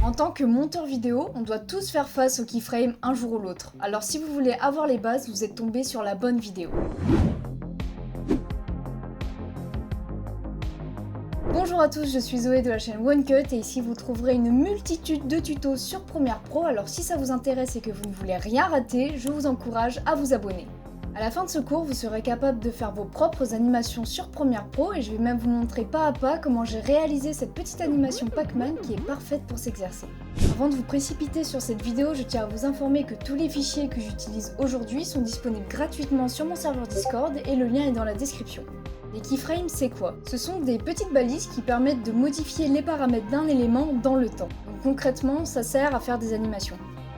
En tant que monteur vidéo, on doit tous faire face au keyframe un jour ou l'autre. Alors si vous voulez avoir les bases, vous êtes tombé sur la bonne vidéo. Bonjour à tous, je suis Zoé de la chaîne OneCut et ici vous trouverez une multitude de tutos sur Premiere Pro. Alors si ça vous intéresse et que vous ne voulez rien rater, je vous encourage à vous abonner. À la fin de ce cours, vous serez capable de faire vos propres animations sur Premiere Pro et je vais même vous montrer pas à pas comment j'ai réalisé cette petite animation Pac-Man qui est parfaite pour s'exercer. Avant de vous précipiter sur cette vidéo, je tiens à vous informer que tous les fichiers que j'utilise aujourd'hui sont disponibles gratuitement sur mon serveur Discord et le lien est dans la description. Les keyframes, c'est quoi? Ce sont des petites balises qui permettent de modifier les paramètres d'un élément dans le temps. Donc concrètement, ça sert à faire des animations.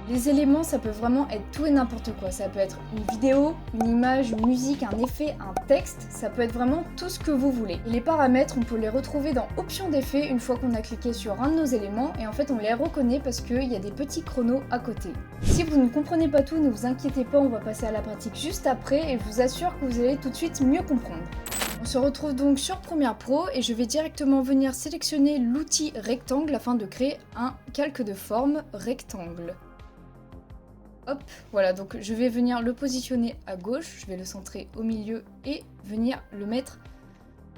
Les éléments, ça peut vraiment être tout et n'importe quoi. Ça peut être une vidéo, une image, une musique, un effet, un texte. Ça peut être vraiment tout ce que vous voulez. Et les paramètres, on peut les retrouver dans Options d'effets une fois qu'on a cliqué sur un de nos éléments. Et en fait, on les reconnaît parce qu'il y a des petits chronos à côté. Si vous ne comprenez pas tout, ne vous inquiétez pas, on va passer à la pratique juste après. Et je vous assure que vous allez tout de suite mieux comprendre. On se retrouve donc sur Premiere Pro et je vais directement venir sélectionner l'outil rectangle afin de créer un calque de forme rectangle. Hop, voilà, donc je vais venir le positionner à gauche, je vais le centrer au milieu et venir le mettre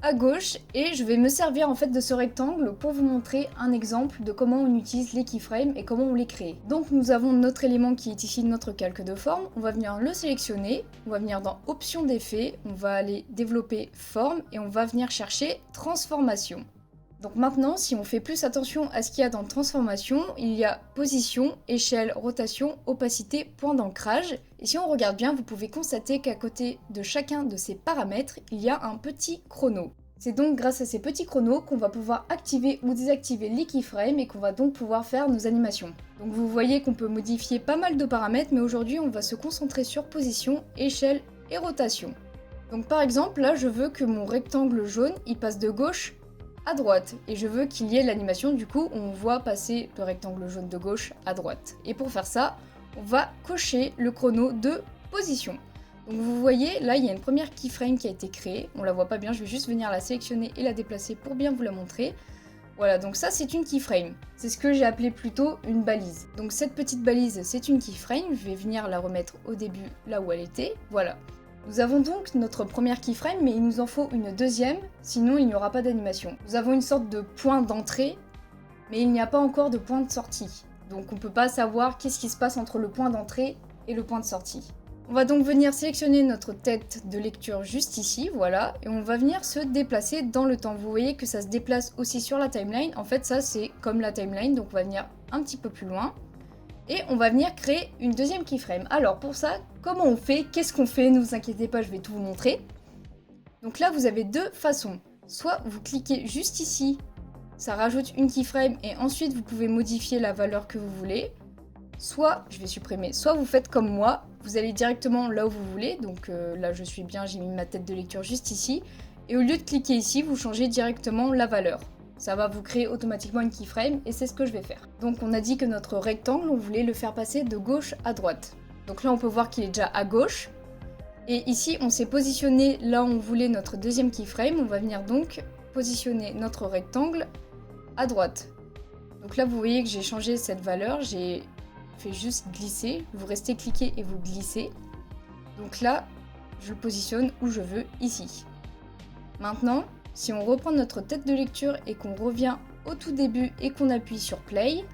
à gauche. Et je vais me servir en fait de ce rectangle pour vous montrer un exemple de comment on utilise les keyframes et comment on les crée. Donc nous avons notre élément qui est ici notre calque de forme, on va venir le sélectionner, on va venir dans Options d'effets, on va aller développer forme et on va venir chercher transformation. Donc maintenant, si on fait plus attention à ce qu'il y a dans transformation, il y a position, échelle, rotation, opacité, point d'ancrage. Et si on regarde bien, vous pouvez constater qu'à côté de chacun de ces paramètres, il y a un petit chrono. C'est donc grâce à ces petits chronos qu'on va pouvoir activer ou désactiver les keyframes et qu'on va donc pouvoir faire nos animations. Donc vous voyez qu'on peut modifier pas mal de paramètres, mais aujourd'hui on va se concentrer sur position, échelle et rotation. Donc par exemple, là je veux que mon rectangle jaune, il passe de gauche à droite et je veux qu'il y ait l'animation, du coup on voit passer le rectangle jaune de gauche à droite. Et pour faire ça, on va cocher le chrono de position. Donc vous voyez, là il y a une première keyframe qui a été créée, on la voit pas bien, je vais juste venir la sélectionner et la déplacer pour bien vous la montrer. Voilà, donc ça c'est une keyframe, c'est ce que j'ai appelé plutôt une balise. Donc cette petite balise c'est une keyframe, je vais venir la remettre au début là où elle était, voilà. Nous avons donc notre première keyframe, mais il nous en faut une deuxième, sinon il n'y aura pas d'animation. Nous avons une sorte de point d'entrée, mais il n'y a pas encore de point de sortie. Donc on ne peut pas savoir qu'est-ce qui se passe entre le point d'entrée et le point de sortie. On va donc venir sélectionner notre tête de lecture juste ici, voilà, et on va venir se déplacer dans le temps. Vous voyez que ça se déplace aussi sur la timeline, en fait ça c'est comme la timeline, donc on va venir un petit peu plus loin. Et on va venir créer une deuxième keyframe. Alors pour ça, comment on fait? Qu'est-ce qu'on fait? Ne vous inquiétez pas, je vais tout vous montrer. Donc là, vous avez deux façons. Soit vous cliquez juste ici, ça rajoute une keyframe et ensuite vous pouvez modifier la valeur que vous voulez. Soit, je vais supprimer, soit vous faites comme moi, vous allez directement là où vous voulez. Donc là, je suis bien, j'ai mis ma tête de lecture juste ici. Et au lieu de cliquer ici, vous changez directement la valeur. Ça va vous créer automatiquement une keyframe et c'est ce que je vais faire. Donc on a dit que notre rectangle, on voulait le faire passer de gauche à droite. Donc là on peut voir qu'il est déjà à gauche. Et ici on s'est positionné là où on voulait notre deuxième keyframe. On va venir donc positionner notre rectangle à droite. Donc là vous voyez que j'ai changé cette valeur, j'ai fait juste glisser. Vous restez cliqué et vous glissez. Donc là je le positionne où je veux ici. Maintenant, si on reprend notre tête de lecture et qu'on revient au tout début et qu'on appuie sur Play,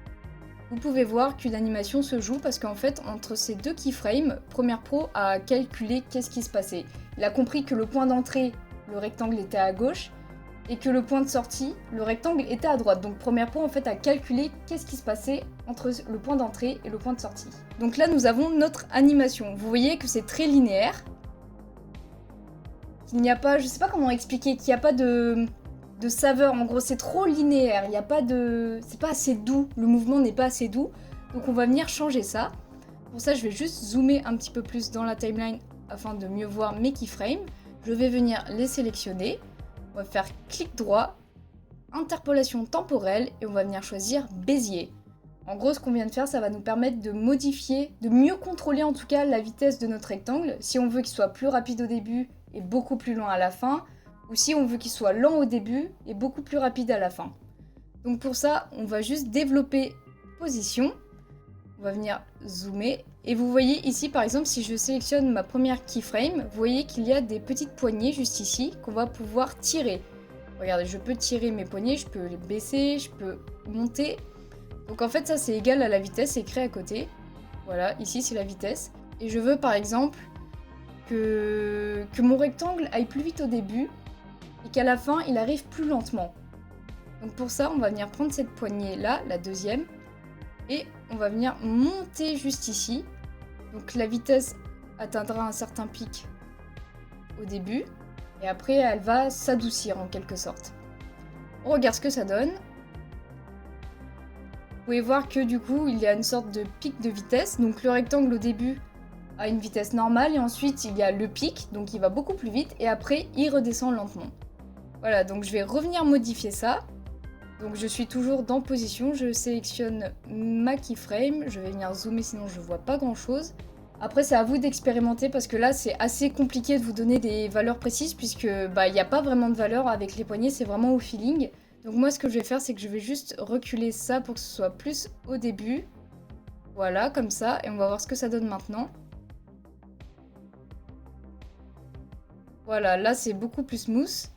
vous pouvez voir qu'une animation se joue parce qu'en fait, entre ces deux keyframes, Premiere Pro a calculé qu'est-ce qui se passait. Il a compris que le point d'entrée, le rectangle était à gauche, et que le point de sortie, le rectangle était à droite. Donc Premiere Pro en fait a calculé qu'est-ce qui se passait entre le point d'entrée et le point de sortie. Donc là, nous avons notre animation. Vous voyez que c'est très linéaire. Il n'y a pas, je sais pas comment expliquer, qu'il n'y a pas de saveur, en gros c'est trop linéaire, il n'y a pas de... c'est pas assez doux, le mouvement n'est pas assez doux, donc on va venir changer ça. Pour ça je vais juste zoomer un petit peu plus dans la timeline afin de mieux voir mes keyframes. Je vais venir les sélectionner, on va faire clic droit, interpolation temporelle et on va venir choisir Bézier. En gros ce qu'on vient de faire ça va nous permettre de modifier, de mieux contrôler en tout cas la vitesse de notre rectangle, si on veut qu'il soit plus rapide au début et beaucoup plus lent à la fin, ou si on veut qu'il soit lent au début et beaucoup plus rapide à la fin. Donc pour ça, on va juste développer position. On va venir zoomer. Et vous voyez ici, par exemple, si je sélectionne ma première keyframe, vous voyez qu'il y a des petites poignées juste ici qu'on va pouvoir tirer. Regardez, je peux tirer mes poignées, je peux les baisser, je peux monter. Donc en fait, ça c'est égal à la vitesse écrit à côté. Voilà, ici c'est la vitesse. Et je veux par exemple que mon rectangle aille plus vite au début et qu'à la fin il arrive plus lentement. Donc pour ça, on va venir prendre cette poignée là, la deuxième, et on va venir monter juste ici. Donc la vitesse atteindra un certain pic au début, et après elle va s'adoucir en quelque sorte. On regarde ce que ça donne. Vous pouvez voir que du coup il y a une sorte de pic de vitesse, donc le rectangle au début a une vitesse normale, et ensuite il y a le pic, donc il va beaucoup plus vite, et après il redescend lentement. Voilà, donc je vais revenir modifier ça. Donc je suis toujours dans position, je sélectionne ma keyframe, je vais venir zoomer sinon je vois pas grand chose. Après c'est à vous d'expérimenter parce que là c'est assez compliqué de vous donner des valeurs précises puisque il n'y a pas vraiment de valeur avec les poignées, c'est vraiment au feeling. Donc moi ce que je vais faire c'est que je vais juste reculer ça pour que ce soit plus au début. Voilà, comme ça, et on va voir ce que ça donne maintenant. Voilà, là c'est beaucoup plus smooth.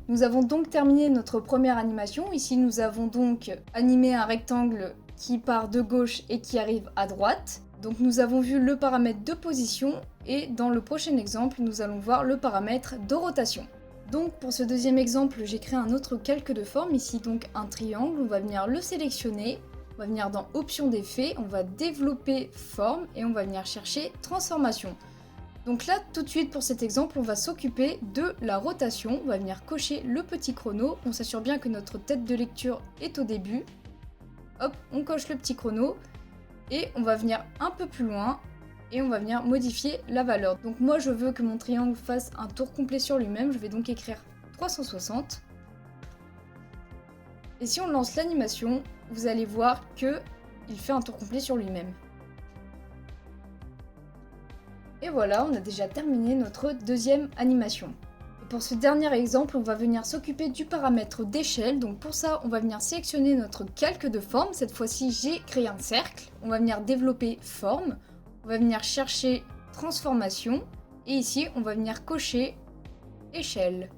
Nous avons donc terminé notre première animation. Ici, nous avons donc animé un rectangle qui part de gauche et qui arrive à droite. Donc nous avons vu le paramètre de position et dans le prochain exemple, nous allons voir le paramètre de rotation. Donc pour ce deuxième exemple, j'ai créé un autre calque de forme, ici donc un triangle. On va venir le sélectionner, on va venir dans Options d'effet, on va développer forme et on va venir chercher transformation. Donc là, tout de suite pour cet exemple, on va s'occuper de la rotation. On va venir cocher le petit chrono. On s'assure bien que notre tête de lecture est au début. Hop, on coche le petit chrono. Et on va venir un peu plus loin. Et on va venir modifier la valeur. Donc moi, je veux que mon triangle fasse un tour complet sur lui-même. Je vais donc écrire 360. Et si on lance l'animation, vous allez voir qu'il fait un tour complet sur lui-même. Et voilà, on a déjà terminé notre deuxième animation. Et pour ce dernier exemple, on va venir s'occuper du paramètre d'échelle. Donc pour ça, on va venir sélectionner notre calque de forme. Cette fois-ci, j'ai créé un cercle. On va venir développer forme. On va venir chercher transformation. Et ici, on va venir cocher échelle.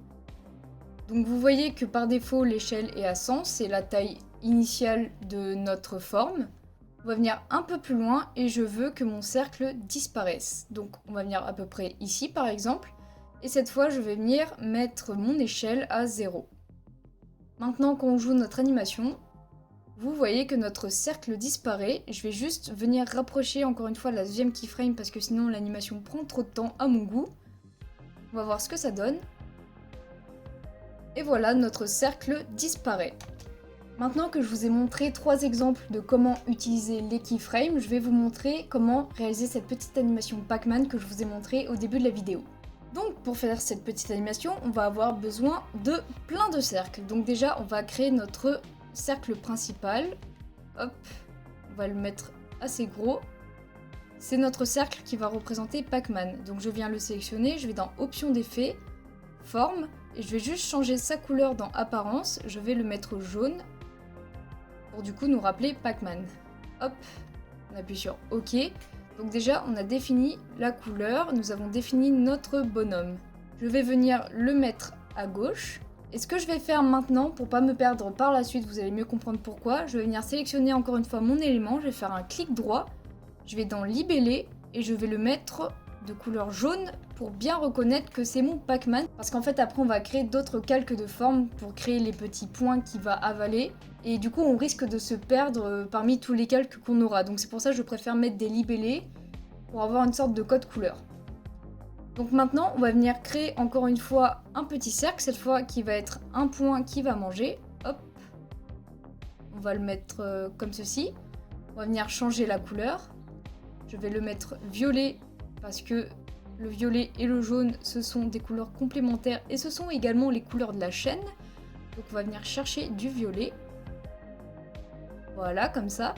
Donc vous voyez que par défaut, l'échelle est à 100. C'est la taille initiale de notre forme. On va venir un peu plus loin et je veux que mon cercle disparaisse. Donc on va venir à peu près ici par exemple. Et cette fois je vais venir mettre mon échelle à 0. Maintenant qu'on joue notre animation, vous voyez que notre cercle disparaît. Je vais juste venir rapprocher encore une fois la deuxième keyframe parce que sinon l'animation prend trop de temps à mon goût. On va voir ce que ça donne. Et voilà, notre cercle disparaît. Maintenant que je vous ai montré 3 exemples de comment utiliser les keyframes, je vais vous montrer comment réaliser cette petite animation Pac-Man que je vous ai montré au début de la vidéo. Donc pour faire cette petite animation, on va avoir besoin de plein de cercles. Donc déjà, on va créer notre cercle principal. Hop, on va le mettre assez gros. C'est notre cercle qui va représenter Pac-Man. Donc je viens le sélectionner, je vais dans Options d'effet, Forme, et je vais juste changer sa couleur dans Apparence. Je vais le mettre jaune. Pour du coup nous rappeler Pac-Man. Hop, on appuie sur OK. Donc déjà on a défini la couleur, nous avons défini notre bonhomme. Je vais venir le mettre à gauche. Et ce que je vais faire maintenant, pour pas me perdre par la suite, vous allez mieux comprendre pourquoi, je vais venir sélectionner encore une fois mon élément, je vais faire un clic droit, je vais dans Libeller et je vais le mettre de couleur jaune pour bien reconnaître que c'est mon Pac-Man. Parce qu'en fait après on va créer d'autres calques de forme pour créer les petits points qu'il va avaler. Et du coup on risque de se perdre parmi tous les calques qu'on aura. Donc c'est pour ça que je préfère mettre des libellés pour avoir une sorte de code couleur. Donc maintenant on va venir créer encore une fois un petit cercle, cette fois qui va être un point qui va manger. Hop, on va le mettre comme ceci. On va venir changer la couleur. Je vais le mettre violet parce que le violet et le jaune ce sont des couleurs complémentaires et ce sont également les couleurs de la chaîne. Donc on va venir chercher du violet. Voilà, comme ça.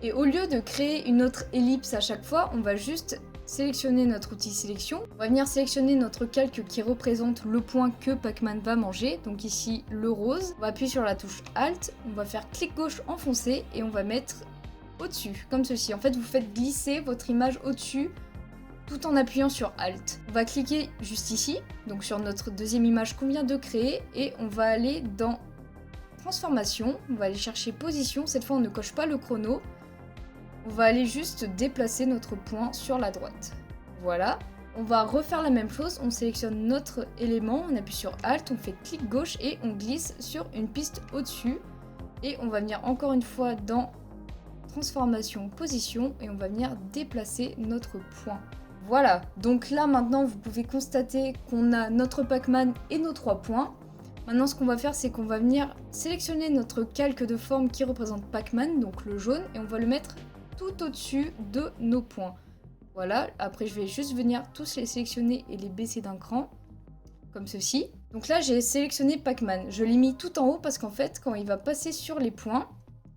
Et au lieu de créer une autre ellipse à chaque fois, on va juste sélectionner notre outil sélection. On va venir sélectionner notre calque qui représente le point que Pac-Man va manger, donc ici le rose. On va appuyer sur la touche Alt, on va faire clic gauche enfoncé et on va mettre au-dessus, comme ceci. En fait, vous faites glisser votre image au-dessus tout en appuyant sur Alt. On va cliquer juste ici, donc sur notre deuxième image qu'on vient de créer, et on va aller dans transformation, on va aller chercher position, cette fois on ne coche pas le chrono, on va aller juste déplacer notre point sur la droite. Voilà, on va refaire la même chose, on sélectionne notre élément, on appuie sur Alt, on fait clic gauche et on glisse sur une piste au-dessus, et on va venir encore une fois dans transformation, position, et on va venir déplacer notre point. Voilà, donc là maintenant vous pouvez constater qu'on a notre Pac-Man et nos 3 points. Maintenant ce qu'on va faire c'est qu'on va venir sélectionner notre calque de forme qui représente Pac-Man, donc le jaune, et on va le mettre tout au-dessus de nos points. Voilà, après je vais juste venir tous les sélectionner et les baisser d'un cran, comme ceci. Donc là j'ai sélectionné Pac-Man, je l'ai mis tout en haut parce qu'en fait quand il va passer sur les points,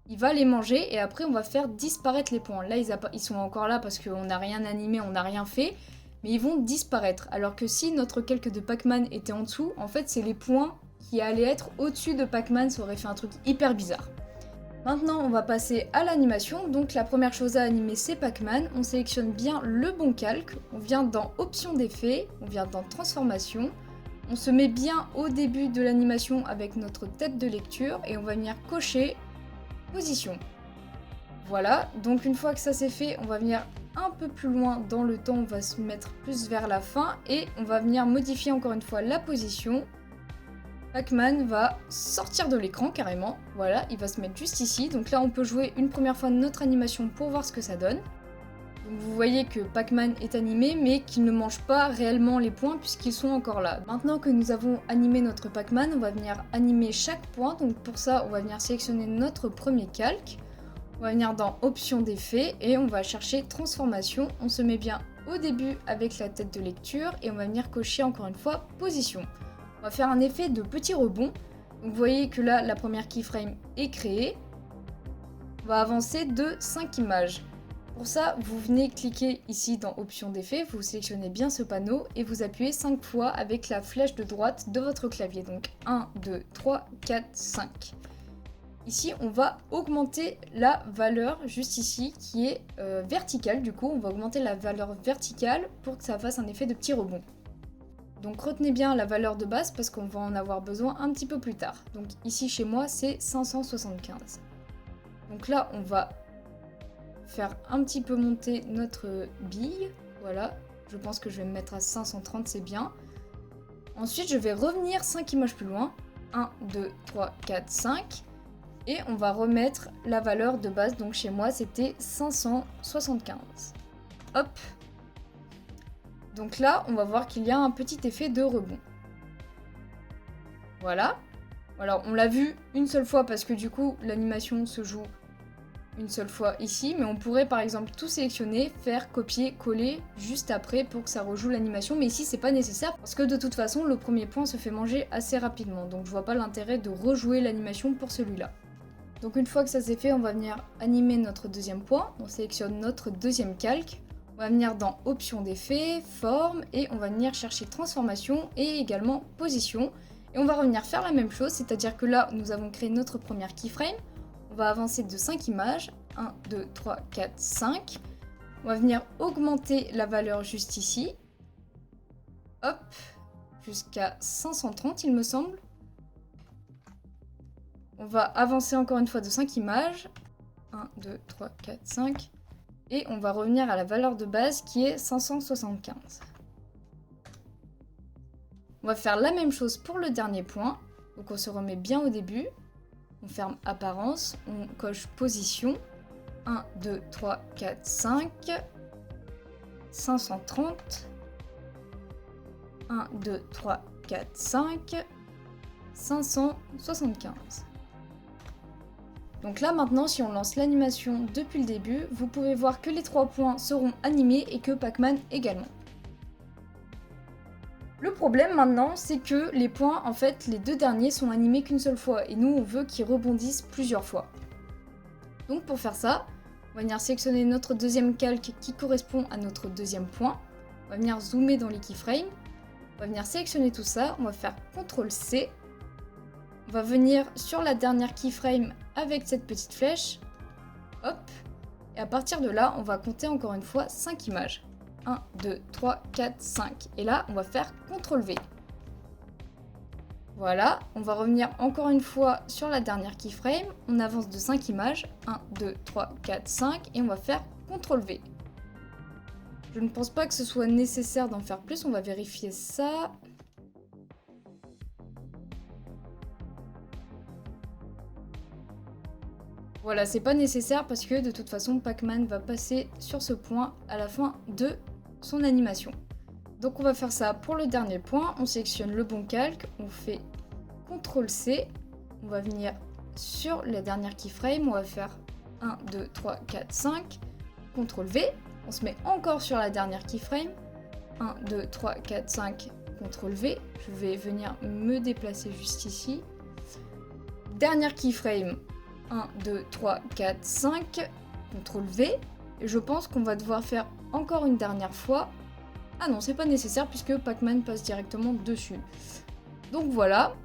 il va les manger et après on va faire disparaître les points. Là ils sont encore là parce qu'on n'a rien animé, on n'a rien fait, mais ils vont disparaître. Alors que si notre calque de Pac-Man était en dessous, en fait c'est les points qui allaient être au-dessus de Pac-Man, ça aurait fait un truc hyper bizarre. Maintenant on va passer à l'animation, donc la première chose à animer c'est Pac-Man. On sélectionne bien le bon calque, on vient dans options d'effet, on vient dans transformation, on se met bien au début de l'animation avec notre tête de lecture et on va venir cocher position. Voilà, donc une fois que ça c'est fait, on va venir un peu plus loin dans le temps, on va se mettre plus vers la fin et on va venir modifier encore une fois la position. Pac-Man va sortir de l'écran carrément, voilà, il va se mettre juste ici, donc là on peut jouer une première fois notre animation pour voir ce que ça donne. Donc vous voyez que Pac-Man est animé mais qu'il ne mange pas réellement les points puisqu'ils sont encore là. Maintenant que nous avons animé notre Pac-Man, on va venir animer chaque point. Donc pour ça, on va venir sélectionner notre premier calque. On va venir dans options d'effet et on va chercher transformation. On se met bien au début avec la tête de lecture et on va venir cocher encore une fois position. On va faire un effet de petit rebond. Donc vous voyez que là, la première keyframe est créée. On va avancer de 5 images. Pour ça, vous venez cliquer ici dans options d'effet, vous sélectionnez bien ce panneau et vous appuyez 5 fois avec la flèche de droite de votre clavier. Donc 1, 2, 3, 4, 5. Ici, on va augmenter la valeur juste ici qui est verticale. Du coup, on va augmenter la valeur verticale pour que ça fasse un effet de petit rebond. Donc retenez bien la valeur de base parce qu'on va en avoir besoin un petit peu plus tard. Donc ici chez moi, c'est 575. Donc là, on va faire un petit peu monter notre bille, voilà, je pense que je vais me mettre à 530, c'est bien. Ensuite, je vais revenir 5 images plus loin, 1, 2, 3, 4, 5, et on va remettre la valeur de base, donc chez moi c'était 575. Hop. Donc là, on va voir qu'il y a un petit effet de rebond. Voilà. Alors, on l'a vu une seule fois parce que du coup, l'animation se joue une seule fois ici, mais on pourrait par exemple tout sélectionner, faire copier, coller juste après pour que ça rejoue l'animation, mais ici c'est pas nécessaire parce que de toute façon le premier point se fait manger assez rapidement, donc je vois pas l'intérêt de rejouer l'animation pour celui-là. Donc une fois que ça c'est fait, on va venir animer notre deuxième point, on sélectionne notre deuxième calque, on va venir dans options d'effet, forme, et on va venir chercher transformation et également position, et on va revenir faire la même chose, c'est-à-dire que là nous avons créé notre première keyframe. On va avancer de 5 images, 1, 2, 3, 4, 5. On va venir augmenter la valeur juste ici. Hop, jusqu'à 530 il me semble. On va avancer encore une fois de 5 images, 1, 2, 3, 4, 5. Et on va revenir à la valeur de base qui est 575. On va faire la même chose pour le dernier point. Donc on se remet bien au début. On ferme apparence, on coche position, 1, 2, 3, 4, 5, 530, 1, 2, 3, 4, 5, 575. Donc là maintenant, si on lance l'animation depuis le début, vous pouvez voir que les 3 points seront animés et que Pac-Man également. Le problème maintenant, c'est que les points, en fait, les 2 derniers sont animés qu'une seule fois et nous, on veut qu'ils rebondissent plusieurs fois. Donc pour faire ça, on va venir sélectionner notre deuxième calque qui correspond à notre deuxième point. On va venir zoomer dans les keyframes. On va venir sélectionner tout ça. On va faire CTRL-C. On va venir sur la dernière keyframe avec cette petite flèche. Hop. Et à partir de là, on va compter encore une fois 5 images. 1, 2, 3, 4, 5. Et là, on va faire CTRL-V. Voilà, on va revenir encore une fois sur la dernière keyframe. On avance de 5 images. 1, 2, 3, 4, 5. Et on va faire CTRL-V. Je ne pense pas que ce soit nécessaire d'en faire plus. On va vérifier ça. Voilà, c'est pas nécessaire parce que de toute façon, Pac-Man va passer sur ce point à la fin de son animation. Donc on va faire ça pour le dernier point. On sélectionne le bon calque, on fait CTRL-C. On va venir sur la dernière keyframe, on va faire 1, 2, 3, 4, 5. CTRL-V. On se met encore sur la dernière keyframe. 1, 2, 3, 4, 5. CTRL-V. Je vais venir me déplacer juste ici. Dernière keyframe. 1, 2, 3, 4, 5, CTRL-V, et je pense qu'on va devoir faire encore une dernière fois. Ah non, c'est pas nécessaire puisque Pac-Man passe directement dessus. Donc voilà.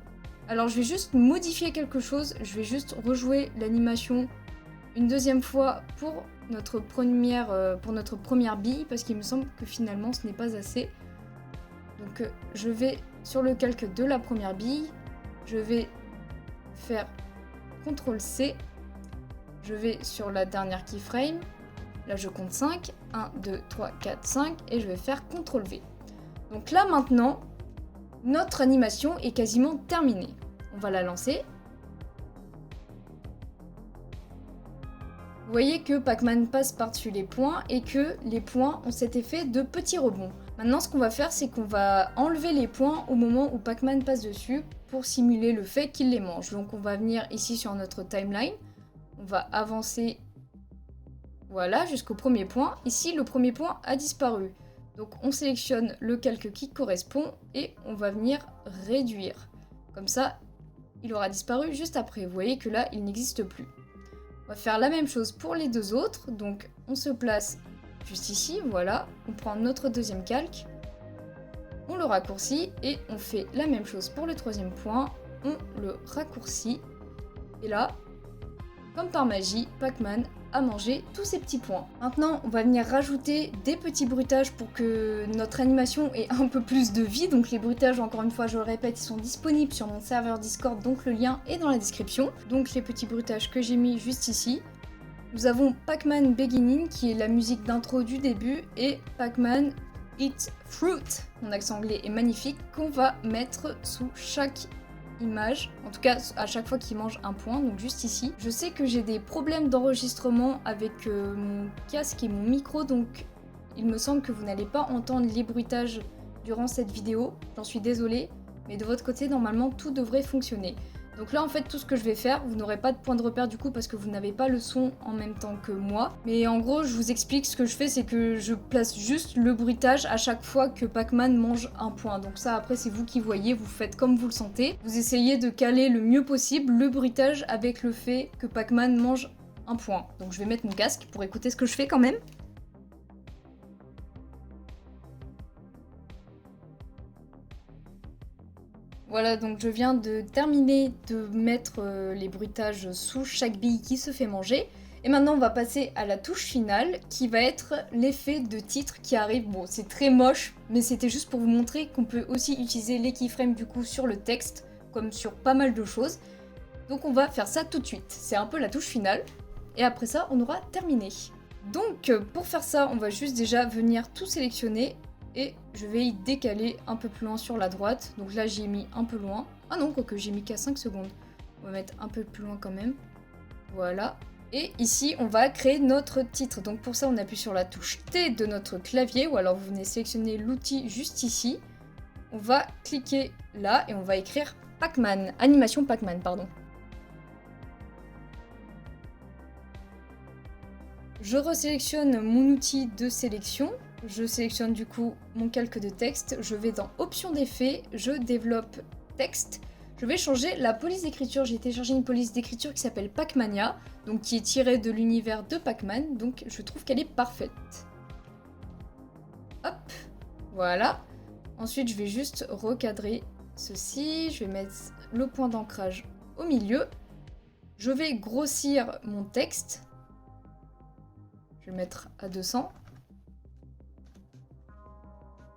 Alors je vais juste modifier quelque chose, je vais juste rejouer l'animation une deuxième fois pour notre première bille, parce qu'il me semble que finalement ce n'est pas assez. Donc je vais sur le calque de la première bille, je vais faire CTRL-C, je vais sur la dernière keyframe, là je compte 5, 1, 2, 3, 4, 5, et je vais faire CTRL-V. Donc là maintenant, notre animation est quasiment terminée. On va la lancer. Vous voyez que Pac-Man passe par-dessus les points et que les points ont cet effet de petit rebond. Maintenant, ce qu'on va faire, c'est qu'on va enlever les points au moment où Pac-Man passe dessus pour simuler le fait qu'il les mange. Donc on va venir ici sur notre timeline, on va avancer, voilà, jusqu'au premier point. Ici, le premier point a disparu. Donc on sélectionne le calque qui correspond et on va venir réduire. Comme ça, il aura disparu juste après. Vous voyez que là, il n'existe plus. On va faire la même chose pour les deux autres. Donc on se place juste ici, voilà. On prend notre deuxième calque, on le raccourcit et on fait la même chose pour le troisième point. On le raccourcit. Et là, comme par magie, Pac-Man a mangé tous ces petits points. Maintenant, on va venir rajouter des petits bruitages pour que notre animation ait un peu plus de vie. Donc les bruitages, encore une fois, je le répète, ils sont disponibles sur mon serveur Discord, donc le lien est dans la description. Donc les petits bruitages que j'ai mis juste ici. Nous avons Pac-Man Beginning, qui est la musique d'intro du début, et Pac-Man Eat Fruit, mon accent anglais est magnifique, qu'on va mettre sous chaque image, en tout cas à chaque fois qu'il mange un point, donc juste ici. Je sais que j'ai des problèmes d'enregistrement avec mon casque et mon micro, donc il me semble que vous n'allez pas entendre les bruitages durant cette vidéo, j'en suis désolée, mais de votre côté normalement tout devrait fonctionner. Donc là en fait tout ce que je vais faire, vous n'aurez pas de point de repère du coup parce que vous n'avez pas le son en même temps que moi. Mais en gros je vous explique, ce que je fais c'est que je place juste le bruitage à chaque fois que Pac-Man mange un point. Donc ça après c'est vous qui voyez, vous faites comme vous le sentez. Vous essayez de caler le mieux possible le bruitage avec le fait que Pac-Man mange un point. Donc je vais mettre mon casque pour écouter ce que je fais quand même. Voilà, donc je viens de terminer de mettre les bruitages sous chaque bille qui se fait manger. Et maintenant on va passer à la touche finale qui va être l'effet de titre qui arrive. Bon, c'est très moche, mais c'était juste pour vous montrer qu'on peut aussi utiliser les keyframes du coup sur le texte, comme sur pas mal de choses. Donc on va faire ça tout de suite. C'est un peu la touche finale. Et après ça, on aura terminé. Donc pour faire ça, on va juste déjà venir tout sélectionner. Et je vais y décaler un peu plus loin sur la droite. Donc là, j'y ai mis un peu loin. Ah non, quoique j'ai mis qu'à 5 secondes. On va mettre un peu plus loin quand même. Voilà. Et ici, on va créer notre titre. Donc pour ça, on appuie sur la touche T de notre clavier. Ou alors, vous venez sélectionner l'outil juste ici. On va cliquer là et on va écrire Pac-Man. Animation Pac-Man, pardon. Je resélectionne mon outil de sélection. Je sélectionne du coup mon calque de texte, je vais dans options d'effets, je développe texte, je vais changer la police d'écriture. J'ai téléchargé une police d'écriture qui s'appelle Pacmania, donc qui est tirée de l'univers de Pac-Man, donc je trouve qu'elle est parfaite. Hop, voilà. Ensuite, je vais juste recadrer ceci. Je vais mettre le point d'ancrage au milieu. Je vais grossir mon texte. Je vais le mettre à 200.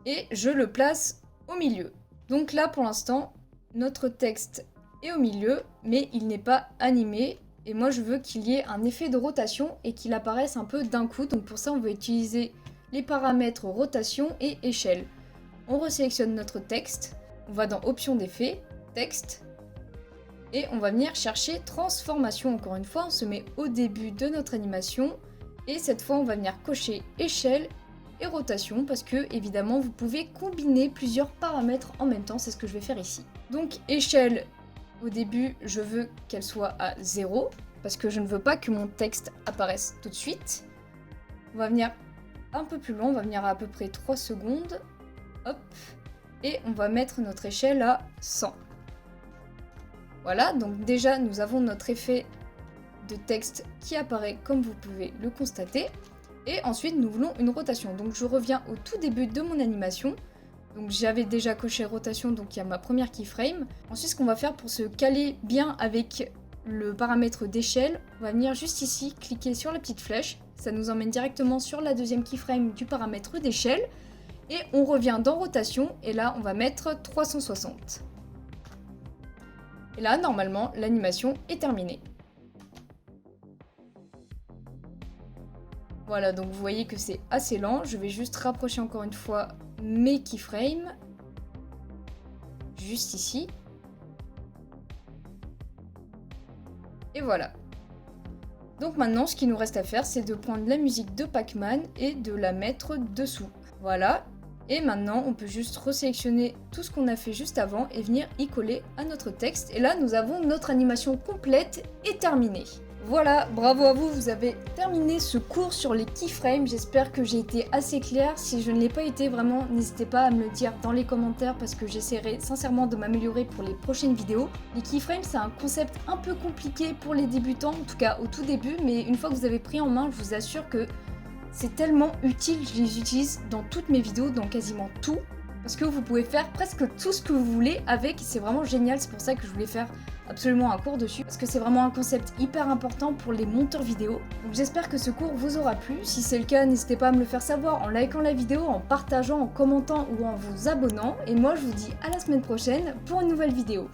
Et je le place au milieu. Donc là, pour l'instant, notre texte est au milieu, mais il n'est pas animé. Et moi, je veux qu'il y ait un effet de rotation et qu'il apparaisse un peu d'un coup. Donc pour ça, on va utiliser les paramètres rotation et échelle. On resélectionne notre texte. On va dans Options d'effet, texte. Et on va venir chercher transformation. Encore une fois, on se met au début de notre animation. Et cette fois, on va venir cocher échelle et rotation parce que, évidemment, vous pouvez combiner plusieurs paramètres en même temps. C'est ce que je vais faire ici. Donc, échelle, au début, je veux qu'elle soit à 0 parce que je ne veux pas que mon texte apparaisse tout de suite. On va venir un peu plus loin. On va venir à peu près 3 secondes. Hop. Et on va mettre notre échelle à 100. Voilà, donc déjà, nous avons notre effet de texte qui apparaît comme vous pouvez le constater. Et ensuite, nous voulons une rotation. Donc je reviens au tout début de mon animation. Donc j'avais déjà coché rotation, donc il y a ma première keyframe. Ensuite, ce qu'on va faire pour se caler bien avec le paramètre d'échelle, on va venir juste ici, cliquer sur la petite flèche. Ça nous emmène directement sur la deuxième keyframe du paramètre d'échelle. Et on revient dans rotation, et là on va mettre 360. Et là, normalement, l'animation est terminée. Voilà, donc vous voyez que c'est assez lent. Je vais juste rapprocher encore une fois mes keyframes. Juste ici. Et voilà. Donc maintenant, ce qu'il nous reste à faire, c'est de prendre la musique de Pac-Man et de la mettre dessous. Voilà. Et maintenant, on peut juste resélectionner tout ce qu'on a fait juste avant et venir y coller à notre texte. Et là, nous avons notre animation complète et terminée. Voilà, bravo à vous, vous avez terminé ce cours sur les keyframes. J'espère que j'ai été assez claire. Si je ne l'ai pas été, vraiment, n'hésitez pas à me le dire dans les commentaires parce que j'essaierai sincèrement de m'améliorer pour les prochaines vidéos. Les keyframes, c'est un concept un peu compliqué pour les débutants, en tout cas au tout début, mais une fois que vous avez pris en main, je vous assure que c'est tellement utile, je les utilise dans toutes mes vidéos, dans quasiment tout, parce que vous pouvez faire presque tout ce que vous voulez avec, c'est vraiment génial, c'est pour ça que je voulais faire absolument un cours dessus, parce que c'est vraiment un concept hyper important pour les monteurs vidéo. Donc j'espère que ce cours vous aura plu, si c'est le cas, n'hésitez pas à me le faire savoir en likant la vidéo, en partageant, en commentant ou en vous abonnant, et moi je vous dis à la semaine prochaine pour une nouvelle vidéo.